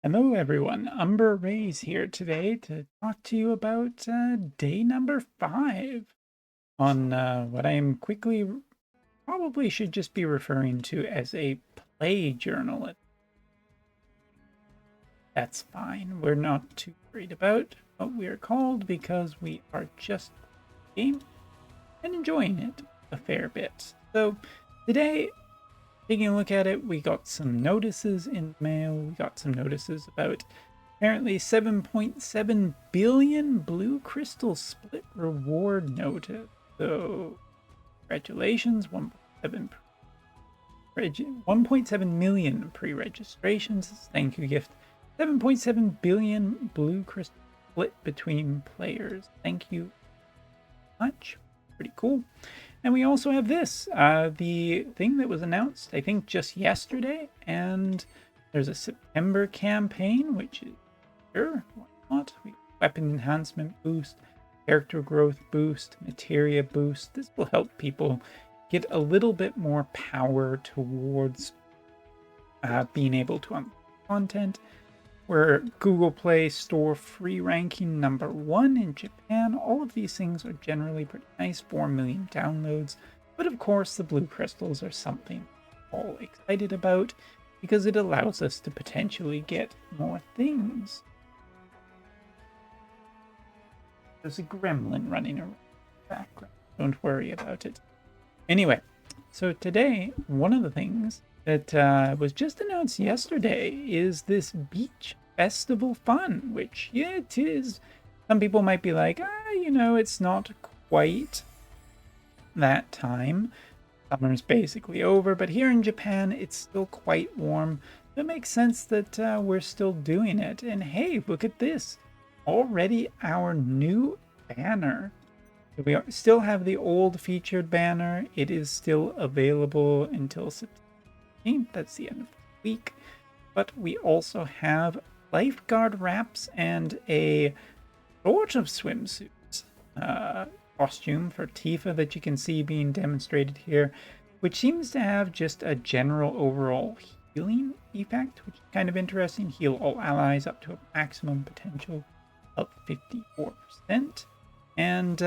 Hello, everyone. Umber Rays here today to talk to you about day number 5 on what I am quickly probably should just be referring to as a play journal. That's fine. We're not too worried about what we're called because we are just game and enjoying it a fair bit. So today, taking a look at it, we got some notices in the mail. We got some notices about apparently 7.7 billion blue crystal split reward notice. So congratulations, 1.7 million pre-registrations. Thank you gift. 7.7 billion blue crystal split between players. Thank you much. Pretty cool. And we also have this, the thing that was announced, I think, just yesterday. And there's a September campaign, which is sure, why not? Weapon enhancement boost, character growth boost, materia boost. This will help people get a little bit more power towards being able to unlock content. We're Google Play Store free ranking #1 in Japan. All of these things are generally pretty nice, 4 million downloads. But of course, the blue crystals are something we're all excited about because it allows us to potentially get more things. There's a gremlin running around in the background. Don't worry about it. Anyway, so today, one of the things that was just announced yesterday is this beach festival fun, which, yeah, it is. Some people might be like, it's not quite that time. Summer's basically over, but here in Japan, it's still quite warm. So it makes sense that we're still doing it. And hey, look at this. Already our new banner. We still have the old featured banner. It is still available until September 15th. That's the end of the week. But we also have lifeguard wraps and a sort of swimsuit costume for Tifa that you can see being demonstrated here, which seems to have just a general overall healing effect, which is kind of interesting. Heal all allies up to a maximum potential of 54%. And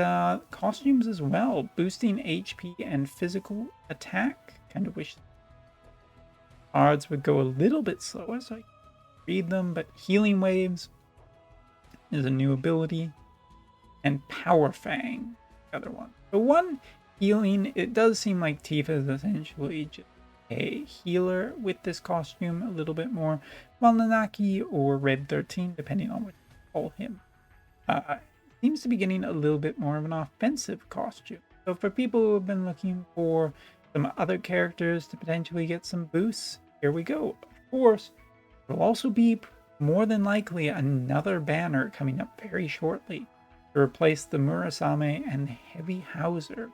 costumes as well, boosting HP and physical attack. Kind of wish cards would go a little bit slower so I can read them, but healing waves is a new ability. And Power Fang, the other one. The one healing, it does seem like Tifa is essentially just a healer with this costume a little bit more, while Nanaki or Red 13, depending on what you call him, seems to be getting a little bit more of an offensive costume. So for people who have been looking for some other characters to potentially get some boosts, here we go. Of course, there will also be more than likely another banner coming up very shortly to replace the Murasame and Heavy Hauser.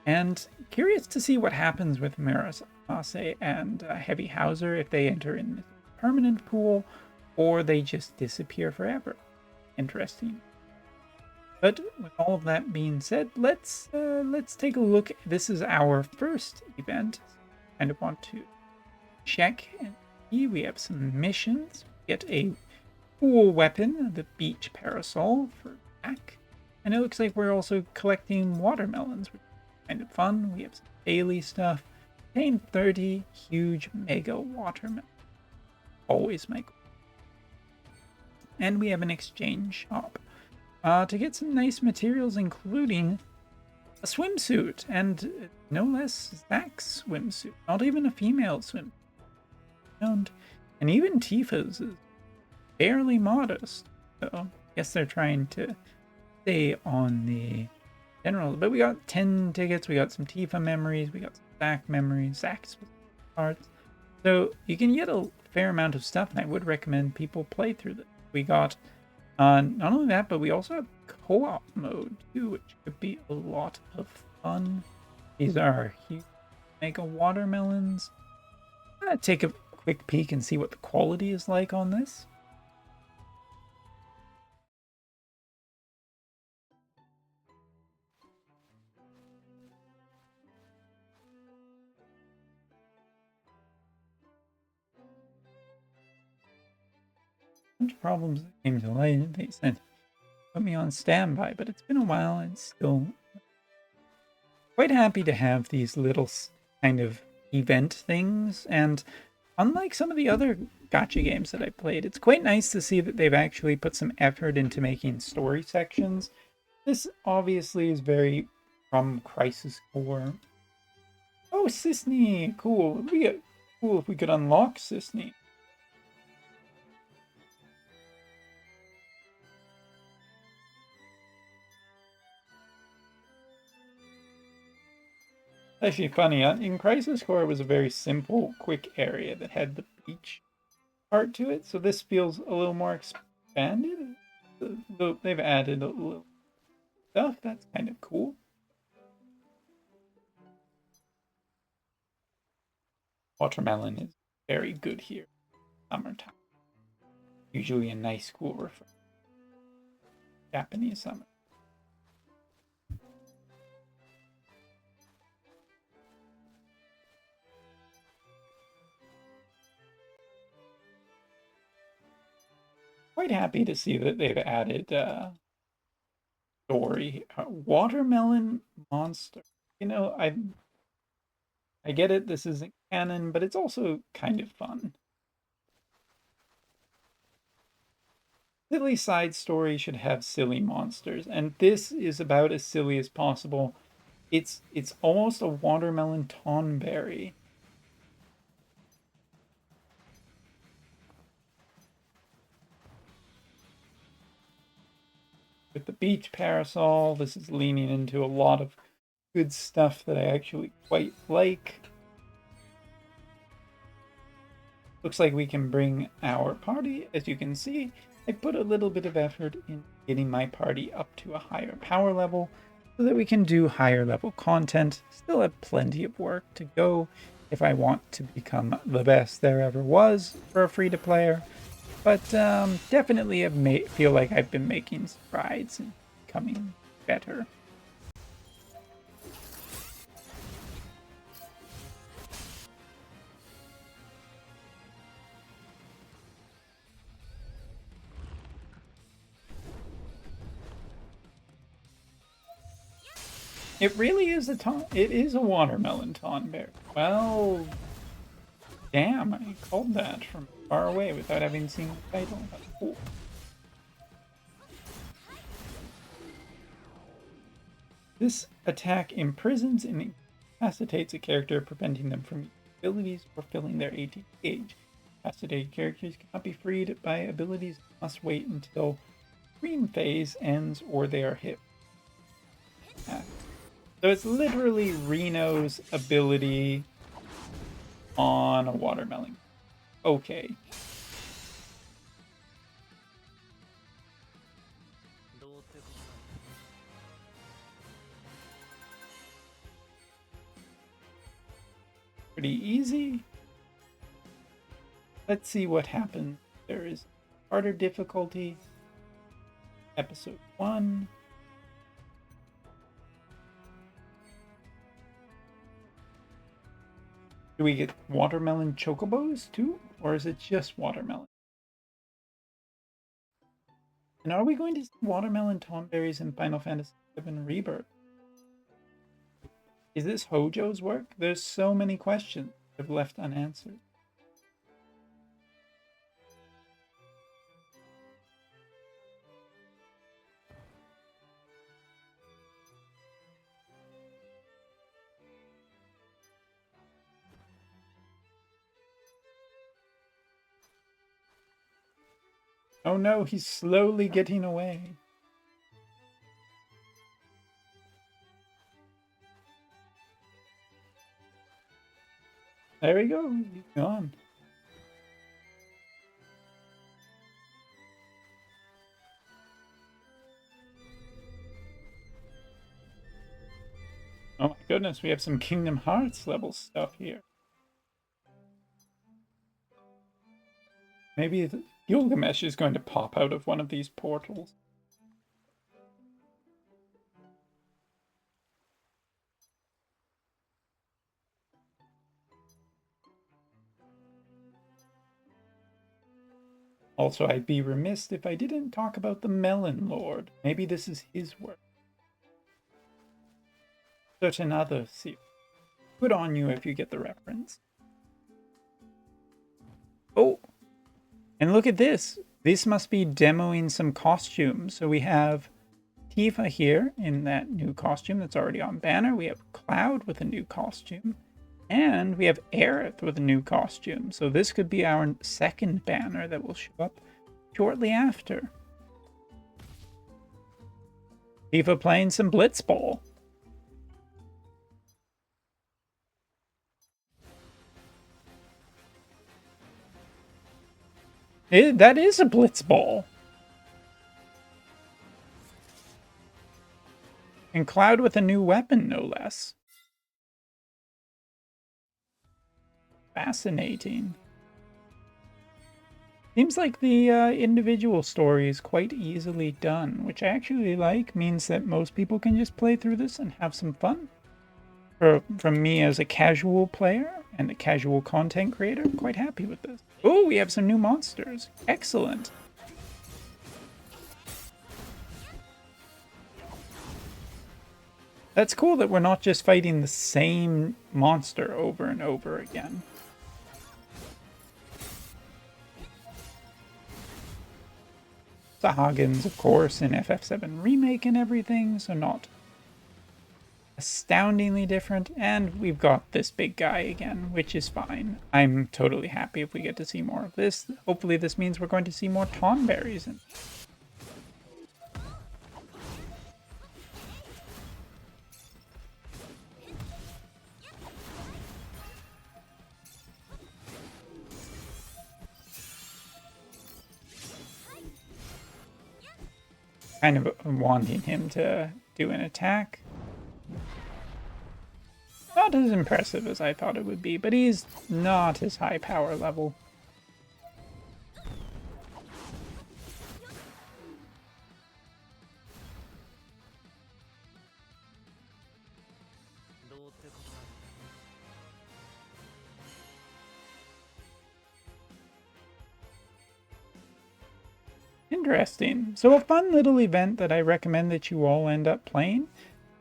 And curious to see what happens with Murasame and Heavy Hauser, if they enter in the permanent pool or they just disappear forever. Interesting. But with all of that being said, let's take a look. This is our first event. Kind of want to check and see. We have some missions. Get a cool weapon, the beach parasol for back. And it looks like we're also collecting watermelons, which is kind of fun. We have some daily stuff. Obtain 30 huge mega watermelons. Always my goal. And we have an exchange shop to get some nice materials, including a swimsuit, and no less Zach's swimsuit. Not even a female swimsuit. And even Tifa's is fairly modest. So I guess they're trying to stay on the general. But we got 10 tickets, we got some Tifa memories, we got some Zach memories, Zach's cards. So you can get a fair amount of stuff, and I would recommend people play through this. We got not only that, but we also have co-op mode too, which could be a lot of fun. These are huge mega watermelons. Take a quick peek and see what the quality is like on this. bunch of problems that came to light. They said put me on standby, but it's been a while and still quite happy to have these little kind of event things. And unlike some of the other gacha games that I played, it's quite nice to see that they've actually put some effort into making story sections. This obviously is very from Crisis Core. Oh, Sisney! Cool. We get cool if we could unlock Sisney. Actually, funny. In Crisis Core, it was a very simple, quick area that had the beach part to it. So this feels a little more expanded. They've added a little stuff. That's kind of cool. Watermelon is very good here. Summertime. Usually a nice cool refresh. Japanese summer. Quite happy to see that they've added story. Watermelon monster. You know, I get it. This isn't canon, but it's also kind of fun. Silly side story should have silly monsters, and this is about as silly as possible. It's almost a watermelon tonberry. With the beach parasol, this is leaning into a lot of good stuff that I actually quite like. Looks like we can bring our party. As you can see, I put a little bit of effort in getting my party up to a higher power level so that we can do higher level content. Still have plenty of work to go if I want to become the best there ever was for a free-to-player. But definitely feel like I've been making strides and becoming better. It really is it is a watermelon tonberry. Well, damn, I called that from far away without having seen the title. That's cool. This attack imprisons and incapacitates a character, preventing them from using abilities or filling their ATP gauge. Incapacitated characters cannot be freed by abilities and must wait until green phase ends or they are hit. So it's literally Reno's ability on a watermelon. Okay. Pretty easy. Let's see what happens. There is harder difficulty. Episode 1. Do we get watermelon chocobos too? Or is it just watermelon? And are we going to see watermelon tonberries in Final Fantasy VII Rebirth? Is this Hojo's work? There's so many questions I've left unanswered. Oh no, he's slowly getting away. There we go, he's gone. Oh my goodness, we have some Kingdom Hearts level stuff here. Maybe Gilgamesh is going to pop out of one of these portals. Also, I'd be remiss if I didn't talk about the Melon Lord. Maybe this is his work. Certain other series. Good on you if you get the reference. Oh, and look at this. This must be demoing some costumes. So we have Tifa here in that new costume that's already on banner. We have Cloud with a new costume. And we have Aerith with a new costume. So this could be our second banner that will show up shortly after. Tifa playing some Blitzball. That is a Blitzball. And Cloud with a new weapon, no less. Fascinating. Seems like the individual story is quite easily done, which I actually like. Means that most people can just play through this and have some fun. From me as a casual player and a casual content creator, I'm quite happy with this. Oh, we have some new monsters. Excellent. That's cool that we're not just fighting the same monster over and over again. Sahagins, of course, in FF7 Remake and everything, so not astoundingly different. And we've got this big guy again, which is fine. I'm totally happy if we get to see more of this. Hopefully this means we're going to see more Tonberries. Kind of wanting him to do an attack. Not as impressive as I thought it would be, but he's not his high power level. Interesting. So a fun little event that I recommend that you all end up playing.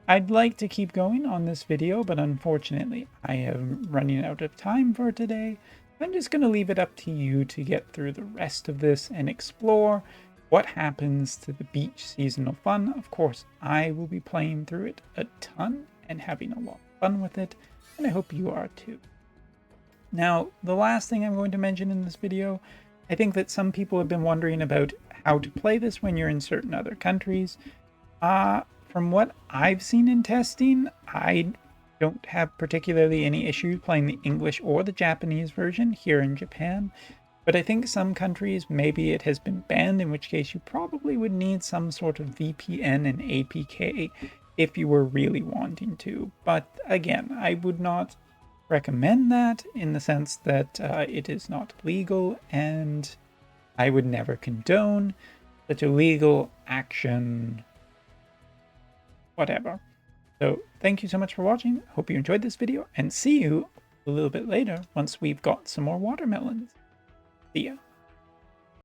I'd like to keep going on this video, but unfortunately I am running out of time for today. I'm just going to leave it up to you to get through the rest of this and explore what happens to the beach seasonal fun. Of course, I will be playing through it a ton and having a lot of fun with it, and I hope you are too. Now, the last thing I'm going to mention in this video, I think that some people have been wondering about how to play this when you're in certain other countries. From what I've seen in testing, I don't have particularly any issue playing the English or the Japanese version here in Japan. But I think some countries, maybe it has been banned, in which case you probably would need some sort of VPN and APK if you were really wanting to. But again, I would not recommend that in the sense that it is not legal, and I would never condone such a legal action, whatever. So thank you so much for watching. Hope you enjoyed this video, and see you a little bit later once we've got some more watermelons. See ya.